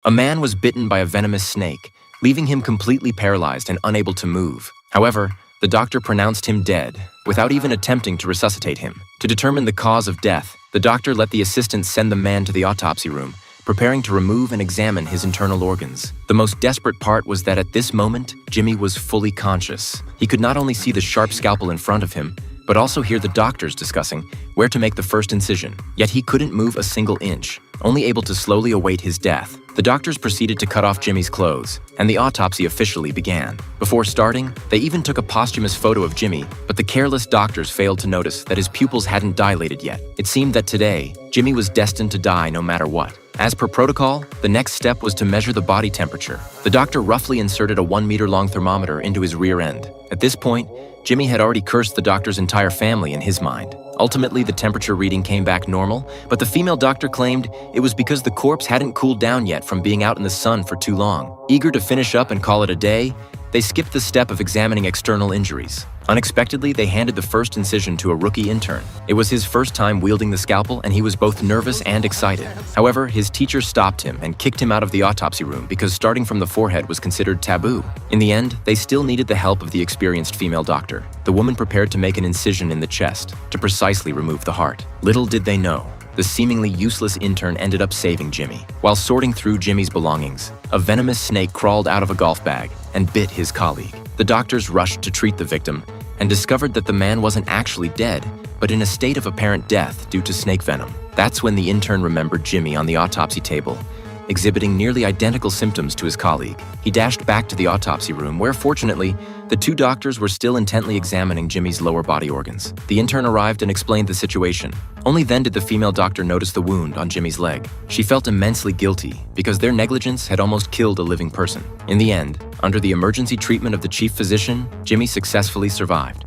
A man was bitten by a venomous snake, leaving him completely paralyzed and unable to move. However, the doctor pronounced him dead, without even attempting to resuscitate him. To determine the cause of death, the doctor let the assistant send the man to the autopsy room, preparing to remove and examine his internal organs. The most desperate part was that at this moment, Jimmy was fully conscious. He could not only see the sharp scalpel in front of him, but also hear the doctors discussing where to make the first incision. Yet he couldn't move a single inch, only able to slowly await his death. The doctors proceeded to cut off Jimmy's clothes, and the autopsy officially began. Before starting, they even took a posthumous photo of Jimmy, but the careless doctors failed to notice that his pupils hadn't dilated yet. It seemed that today, Jimmy was destined to die no matter what. As per protocol, the next step was to measure the body temperature. The doctor roughly inserted a 1-meter-long thermometer into his rear end. At this point, Jimmy had already cursed the doctor's entire family in his mind. Ultimately, the temperature reading came back normal, but the female doctor claimed it was because the corpse hadn't cooled down yet from being out in the sun for too long. Eager to finish up and call it a day, they skipped the step of examining external injuries. Unexpectedly, they handed the first incision to a rookie intern. It was his first time wielding the scalpel, and he was both nervous and excited. However, his teacher stopped him and kicked him out of the autopsy room because starting from the forehead was considered taboo. In the end, they still needed the help of the experienced female doctor. The woman prepared to make an incision in the chest to precisely remove the heart. Little did they know, the seemingly useless intern ended up saving Jimmy. While sorting through Jimmy's belongings, a venomous snake crawled out of a golf bag and bit his colleague. The doctors rushed to treat the victim and discovered that the man wasn't actually dead, but in a state of apparent death due to snake venom. That's when the intern remembered Jimmy on the autopsy table, exhibiting nearly identical symptoms to his colleague. He dashed back to the autopsy room where, fortunately, the two doctors were still intently examining Jimmy's lower body organs. The intern arrived and explained the situation. Only then did the female doctor notice the wound on Jimmy's leg. She felt immensely guilty because their negligence had almost killed a living person. In the end, under the emergency treatment of the chief physician, Jimmy successfully survived.